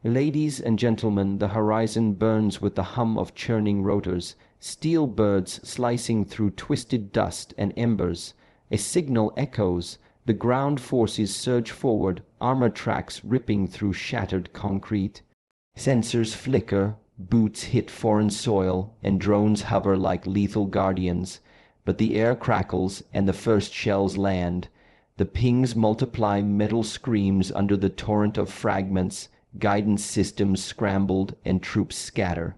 Ladies and gentlemen, the horizon burns with the hum of churning rotors, steel birds slicing through twisted dust and embers. A signal echoes. The ground forces surge forward, armor tracks ripping through shattered concrete. Sensors flicker, boots hit foreign soil, and drones hover like lethal guardians. But the air crackles and the first shells land. The pings multiply, metal screams under the torrent of fragments. Guidance systems scrambled and troops scatter.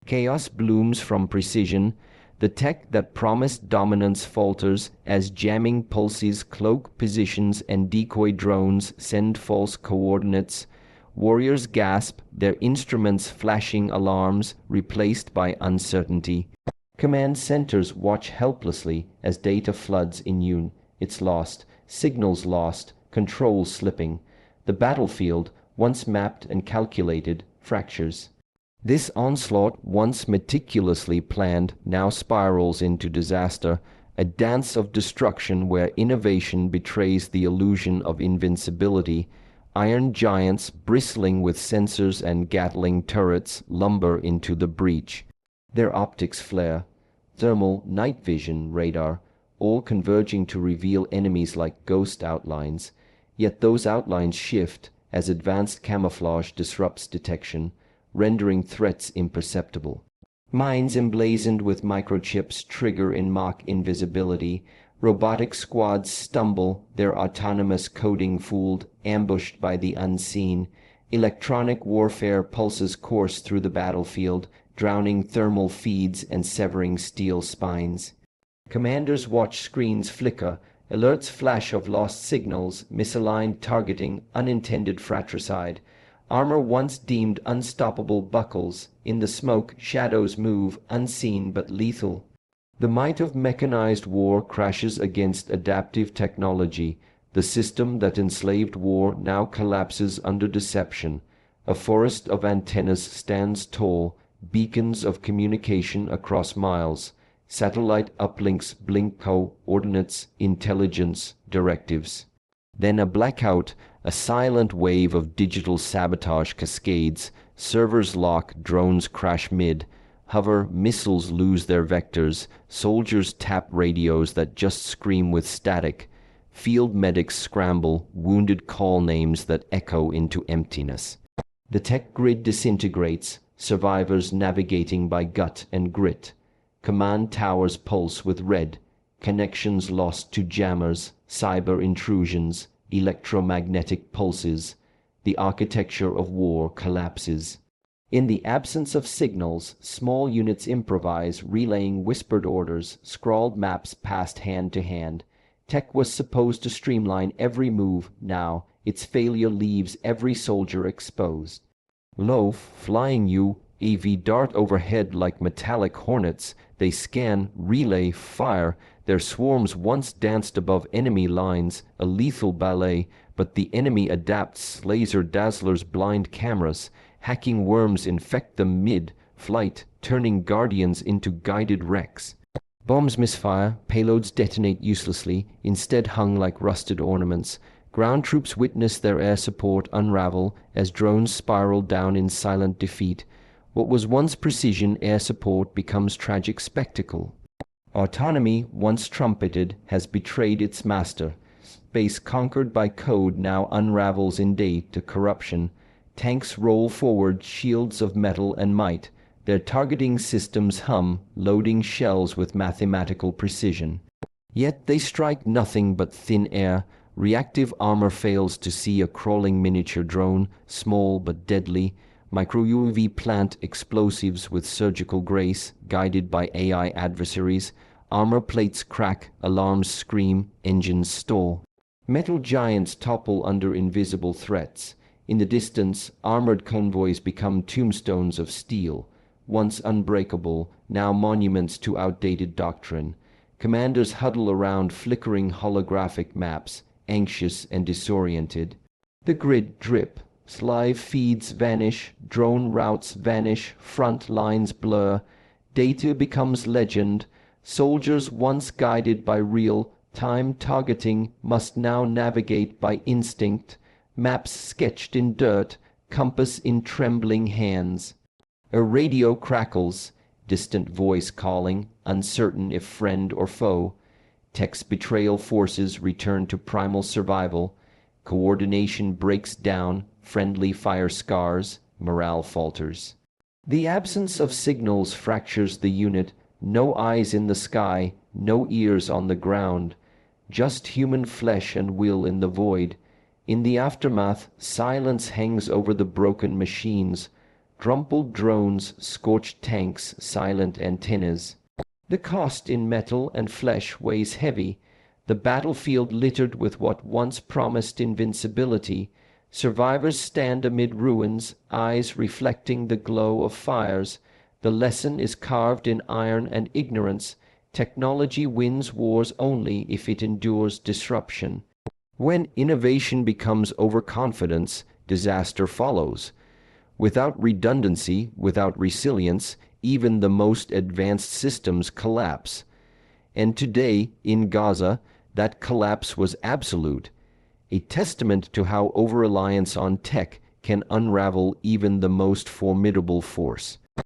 Chaos blooms from precision. The tech that promised dominance falters as jamming pulses cloak positions and decoy drones send false coordinates. Warriors gasp, their instruments flashing alarms replaced by uncertainty. Command centers watch helplessly as data floods inune. It's lost, signals lost, control slipping. The battlefield, once mapped and calculated, fractures. This onslaught, once meticulously planned, now spirals into disaster, a dance of destruction where innovation betrays the illusion of invincibility. Iron giants, bristling with sensors and Gatling turrets, lumber into the breach. Their optics flare. Thermal, night vision, radar, all converging to reveal enemies like ghost outlines. Yet those outlines shift as advanced camouflage disrupts detection, rendering threats imperceptible. Mines emblazoned with microchips trigger in mock invisibility. Robotic squads stumble, their autonomous coding fooled, ambushed by the unseen. Electronic warfare pulses course through the battlefield, drowning thermal feeds and severing steel spines. Commanders watch screens flicker, alerts flash of lost signals, misaligned targeting, unintended fratricide. Armor once deemed unstoppable buckles. In the smoke, shadows move, unseen but lethal. The might of mechanized war crashes against adaptive technology. The system that enslaved war now collapses under deception. A forest of antennas stands tall, beacons of communication across miles. Satellite uplinks blink coordinates, intelligence, directives. Then a blackout, a silent wave of digital sabotage cascades. Servers lock, drones crash mid. Hover, missiles lose their vectors. Soldiers tap radios that just scream with static. Field medics scramble, wounded call names that echo into emptiness. The tech grid disintegrates, survivors navigating by gut and grit. Command towers pulse with red, connections lost to jammers, cyber intrusions, electromagnetic pulses. The architecture of war collapses. In the absence of signals, small units improvise, relaying whispered orders, scrawled maps passed hand to hand. Tech was supposed to streamline every move. Now, its failure leaves every soldier exposed. Lo, flying UAV dart overhead like metallic hornets. They scan, relay, fire. Their swarms once danced above enemy lines, a lethal ballet, but the enemy adapts. Laser dazzlers blind cameras. Hacking worms infect them mid-flight, turning guardians into guided wrecks. Bombs misfire, payloads detonate uselessly, instead hung like rusted ornaments. Ground troops witness their air support unravel as drones spiral down in silent defeat. What was once precision air support becomes tragic spectacle. Autonomy, once trumpeted, has betrayed its master. Space conquered by code now unravels in data corruption. Tanks roll forward, shields of metal and might. Their targeting systems hum, loading shells with mathematical precision. Yet they strike nothing but thin air. Reactive armor fails to see a crawling miniature drone, small but deadly. Micro-UAV plant explosives with surgical grace, guided by AI adversaries. Armor plates crack, alarms scream, engines stall. Metal giants topple under invisible threats. In the distance, armored convoys become tombstones of steel. Once unbreakable, now monuments to outdated doctrine. Commanders huddle around flickering holographic maps, anxious and disoriented. The grid drip. Live feeds vanish, drone routes vanish, front lines blur. Data becomes legend. Soldiers once guided by real-time targeting must now navigate by instinct. Maps sketched in dirt, compass in trembling hands. A radio crackles, distant voice calling, uncertain if friend or foe. Tech's betrayal forces return to primal survival. Coordination breaks down, friendly fire scars, morale falters. The absence of signals fractures the unit, no eyes in the sky, no ears on the ground, just human flesh and will in the void. In the aftermath, silence hangs over the broken machines, crumpled drones, scorched tanks, silent antennas. The cost in metal and flesh weighs heavy, the battlefield littered with what once promised invincibility. Survivors stand amid ruins, eyes reflecting the glow of fires. The lesson is carved in iron and ignorance. Technology wins wars only if it endures disruption. When innovation becomes overconfidence, disaster follows. Without redundancy, without resilience, even the most advanced systems collapse. And today, in Gaza, that collapse was absolute, a testament to how over-reliance on tech can unravel even the most formidable force.